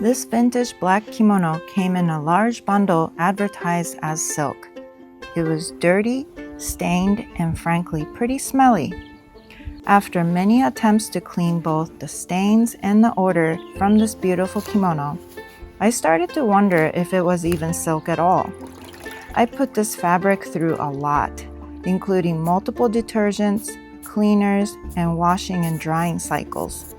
This vintage black kimono came in a large bundle advertised as silk. It was dirty, stained, and frankly pretty smelly. After many attempts to clean both the stains and the odor from this beautiful kimono, I started to wonder if it was even silk at all. I put this fabric through a lot, including multiple detergents, cleaners, and washing and drying cycles.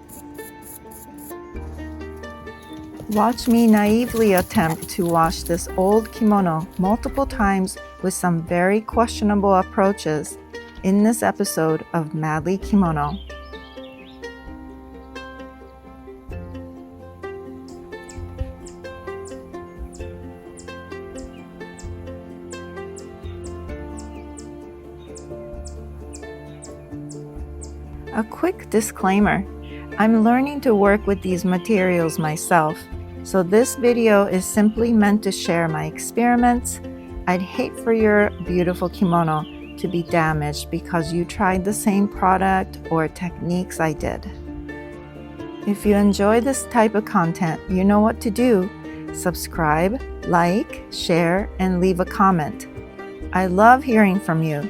Watch me naively attempt to wash this old kimono multiple times with some very questionable approaches in this episode of Madly Kimono. A quick disclaimer, I'm learning to work with these materials myself, so this video is simply meant to share my experiments. I'd hate for your beautiful kimono to be damaged because you tried the same product or techniques I did. If you enjoy this type of content, you know what to do. Subscribe, like, share, and leave a comment. I love hearing from you.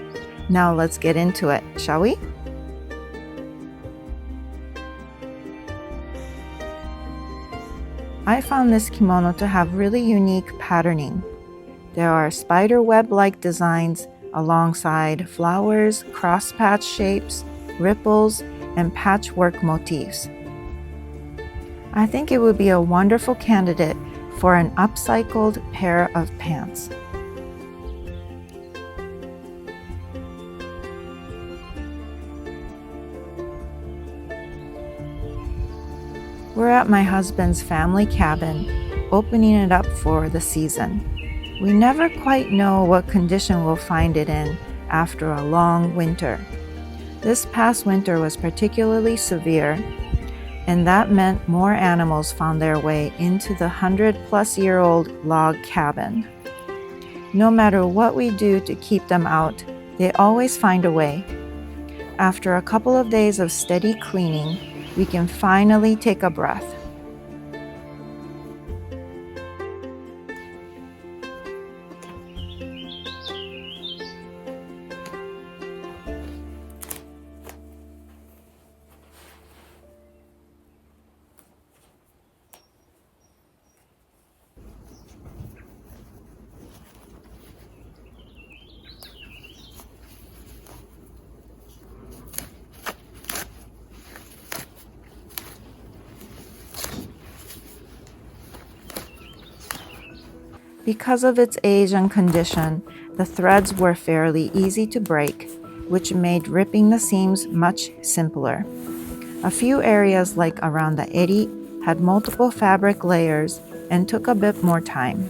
Now let's get into it, shall we? I found this kimono to have really unique patterning. There are spider web-like designs alongside flowers, cross-patch shapes, ripples, and patchwork motifs. I think it would be a wonderful candidate for an upcycled pair of pants. We're at my husband's family cabin, opening it up for the season. We never quite know what condition we'll find it in after a long winter. This past winter was particularly severe, and that meant more animals found their way into the 100-plus-year-old log cabin. No matter what we do to keep them out, they always find a way. After a couple of days of steady cleaning, we can finally take a breath. Because of its age and condition, the threads were fairly easy to break, which made ripping the seams much simpler. A few areas, like around the eri, had multiple fabric layers and took a bit more time.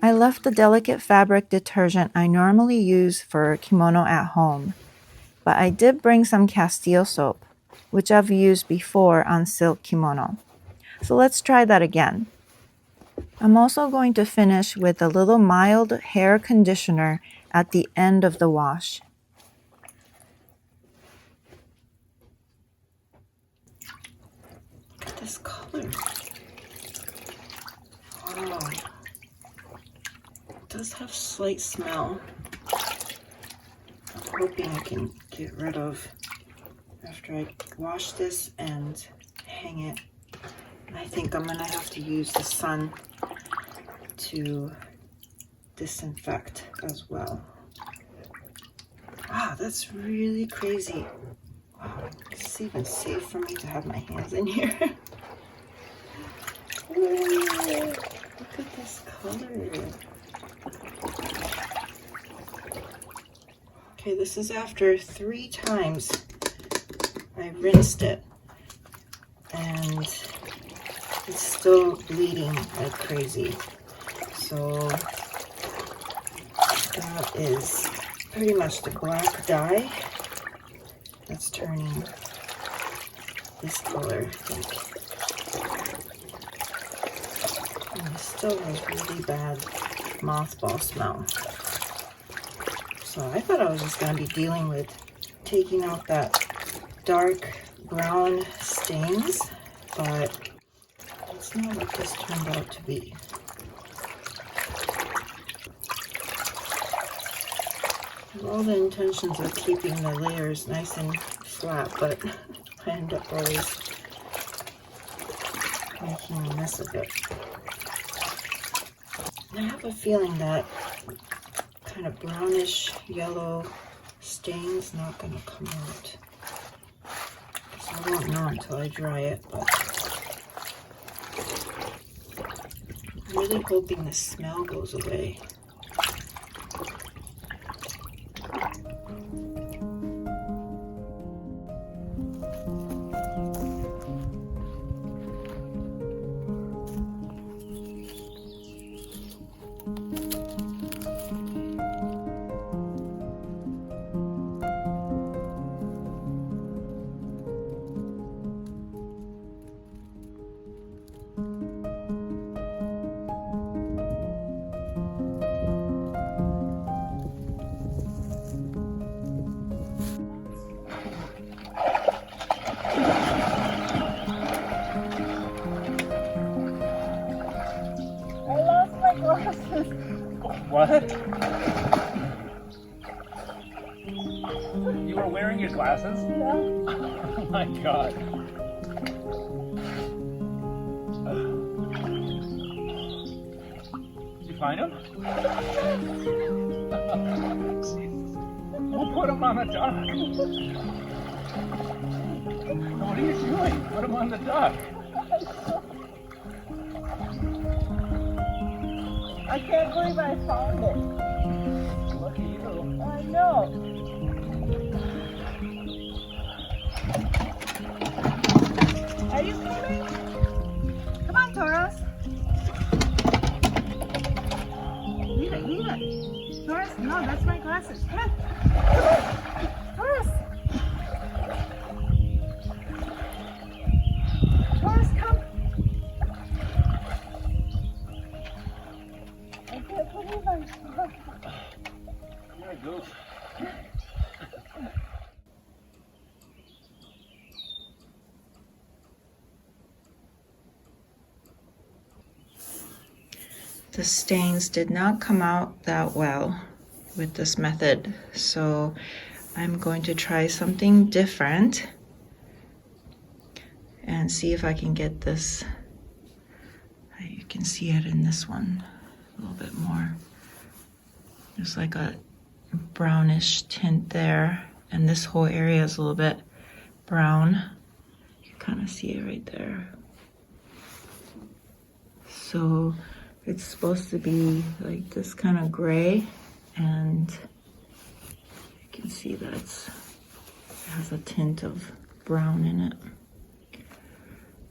I left the delicate fabric detergent I normally use for kimono at home, but I did bring some Castile soap, which I've used before on silk kimono. So let's try that again. I'm also going to finish with a little mild hair conditioner at the end of the wash. This color. Wow. It does have slight smell. I'm hoping I can get rid of after I wash this and hang it. I think I'm gonna have to use the sun to disinfect as well. Wow, that's really crazy. Wow, it's even safe for me to have my hands in here. Whoa, look at this color. Okay, this is after 3 times I rinsed it, and it's still bleeding like crazy. So that is pretty much the black dye that's turning this color, I think. And it still has really bad mothball smell. So I thought I was just going to be dealing with taking out that dark brown stains, but it's not what this turned out to be. With all the intentions of keeping the layers nice and flat, but I end up always making a mess of it. And I have a feeling that kind of brownish yellow stain's not going to come out. So I won't know until I dry it, but I'm really hoping the smell goes away. What? You were wearing your glasses? Yeah. Oh my god. Did you find them? We'll put them on the dock. What are you doing? Put them on the dock. I can't believe I found it. Lucky you. I know. Are you coming? Come on, Taurus. Leave it, leave it. Taurus, no, that's my glasses. Come on. Taurus. Taurus, come. I can't believe I found it. You're a goof. The stains did not come out that well with this method, so I'm going to try something different and see if I can get this. You can see it in this one a little bit more. There's like a brownish tint there, and this whole area is a little bit brown. You kind of see it right there. So it's supposed to be like this kind of gray, and you can see that it has a tint of brown in it.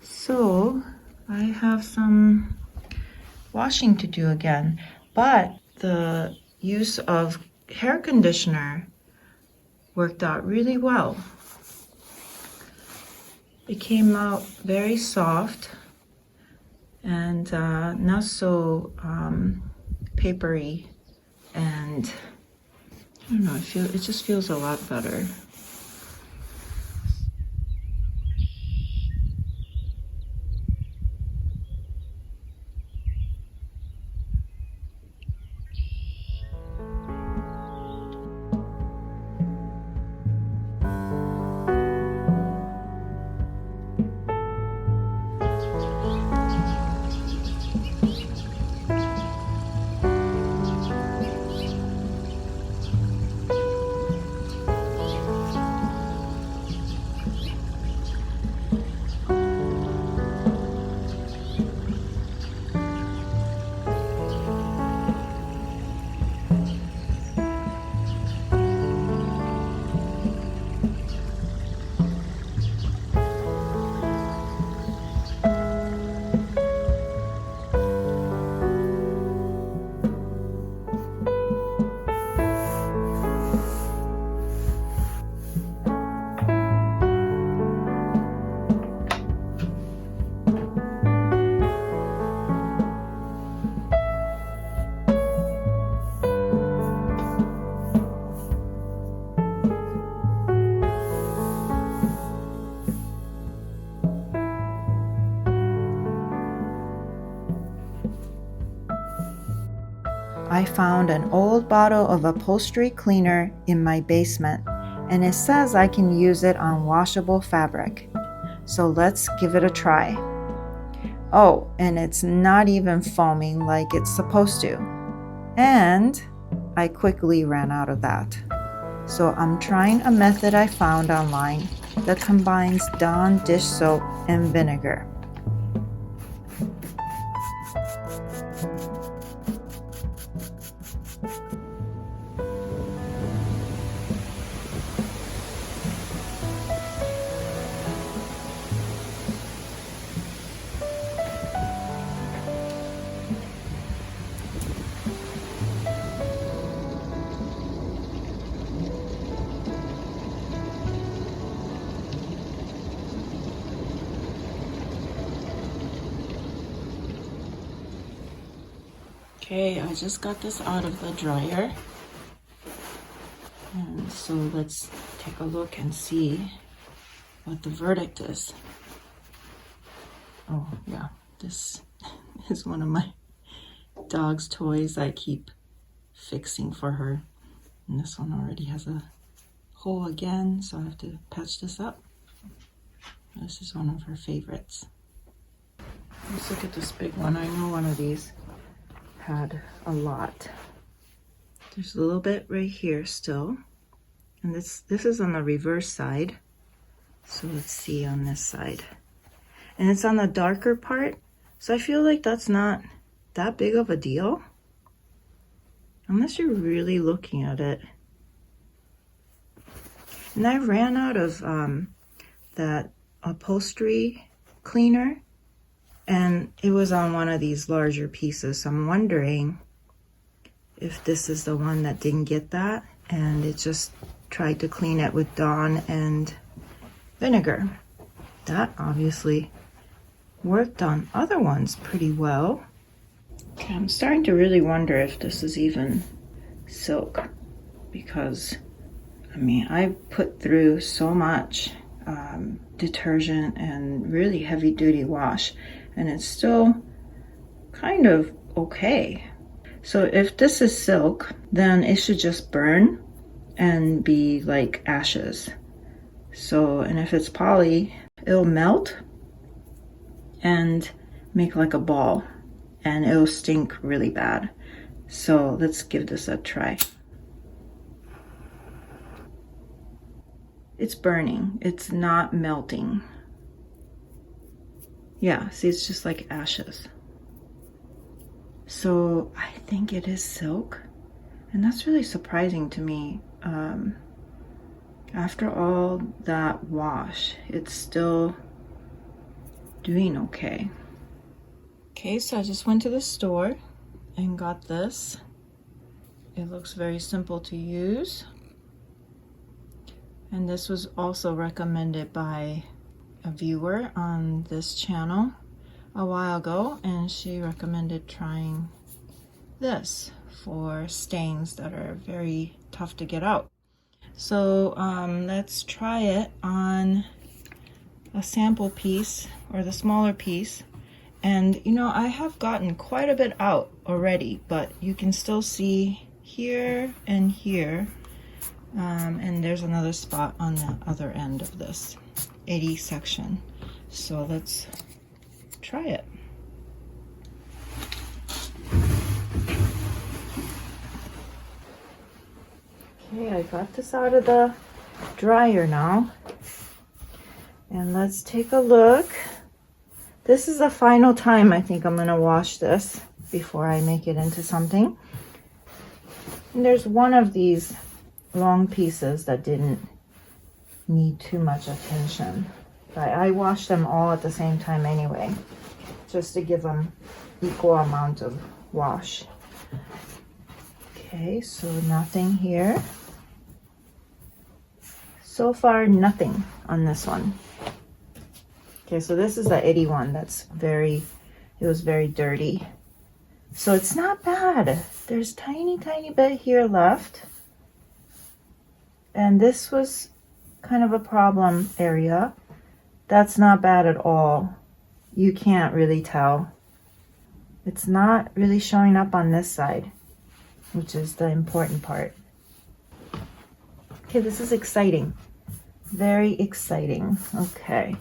So I have some washing to do again, but the use of hair conditioner worked out really well. It came out very soft and not so papery, and I don't know, it just feels a lot better. I found an old bottle of upholstery cleaner in my basement, and it says I can use it on washable fabric. So let's give it a try. Oh, and it's not even foaming like it's supposed to. And I quickly ran out of that. So I'm trying a method I found online that combines Dawn dish soap and vinegar. Okay, I just got this out of the dryer, and so let's take a look and see what the verdict is. Oh yeah, this is one of my dog's toys I keep fixing for her, and this one already has a hole again, so I have to patch this up. This is one of her favorites. Let's look at this big one. I know one of these had a lot. There's a little bit right here still, and this is on the reverse side, so let's see on this side, and it's on the darker part, so I feel like that's not that big of a deal unless you're really looking at it. And I ran out of that upholstery cleaner, and it was on one of these larger pieces, so I'm wondering if this is the one that didn't get that, and it just tried to clean it with Dawn and vinegar. That obviously worked on other ones pretty well. Okay, I'm starting to really wonder if this is even silk, because I mean, I put through so much detergent and really heavy duty wash, and it's still kind of okay. So if this is silk, then it should just burn and be like ashes. So, and if it's poly, it'll melt and make like a ball, and it'll stink really bad. So let's give this a try. It's burning, it's not melting. Yeah, see, it's just like ashes. So I think it is silk, and that's really surprising to me. After all that wash, it's still doing okay. Okay, so I just went to the store and got this. It looks very simple to use. And this was also recommended by a viewer on this channel. a while ago, and she recommended trying this for stains that are very tough to get out. So let's try it on a sample piece, or the smaller piece. And you know, I have gotten quite a bit out already, but you can still see here and here. And there's another spot on the other end of this 80 section. So let's try it. Okay, I got this out of the dryer now. And let's take a look. This is the final time I think I'm gonna wash this before I make it into something. And there's one of these long pieces that didn't need too much attention. But I washed them all at the same time anyway, just to give them equal amount of wash. Okay, so nothing here. So far, nothing on this one. Okay, so this is the 81. That's it was very dirty. So it's not bad. There's tiny bit here left. And this was kind of a problem area. That's not bad at all. You can't really tell. It's not really showing up on this side, which is the important part. Okay, this is exciting. Very exciting. Okay.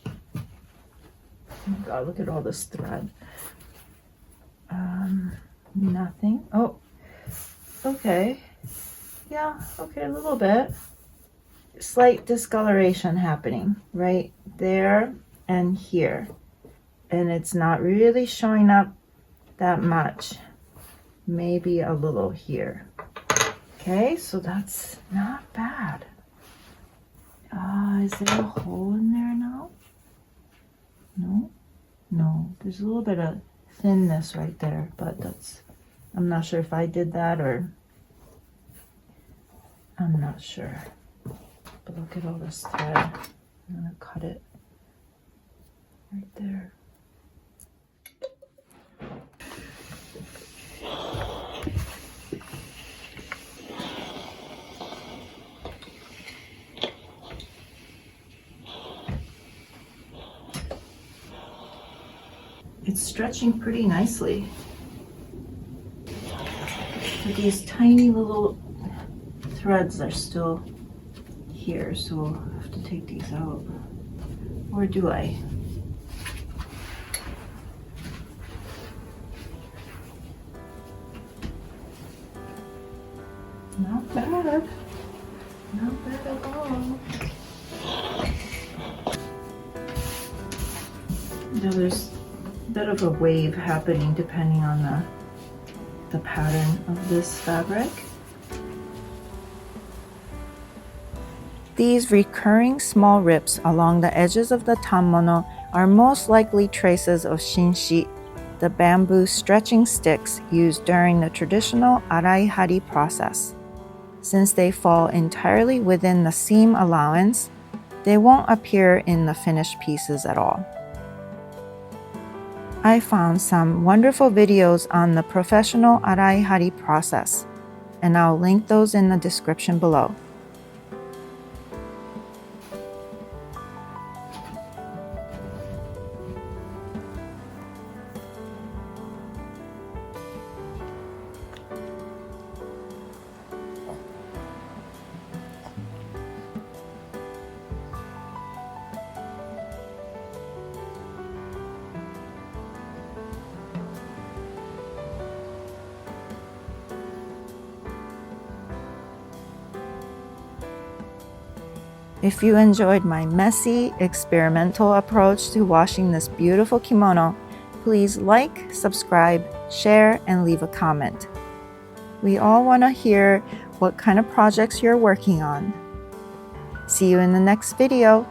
Oh God, look at all this thread. Nothing. Oh, okay. Yeah, okay, a little bit. Slight discoloration happening right there and here. And it's not really showing up that much. Maybe a little here. Okay, so that's not bad. Is there a hole in there now? No? No, there's a little bit of thinness right there, but I'm not sure if I did that or I'm not sure. But look at all this thread. I'm gonna cut it right there. It's stretching pretty nicely. But these tiny little threads are still here, so we'll have to take these out. Or do I? Not bad. Not bad at all. Now there's a bit of a wave happening depending on the pattern of this fabric. These recurring small rips along the edges of the tamono are most likely traces of Shinshi, the bamboo stretching sticks used during the traditional Arai-Hari process. Since they fall entirely within the seam allowance, they won't appear in the finished pieces at all. I found some wonderful videos on the professional Arai-Hari process, and I'll link those in the description below. If you enjoyed my messy, experimental approach to washing this beautiful kimono, please like, subscribe, share, and leave a comment. We all want to hear what kind of projects you're working on. See you in the next video.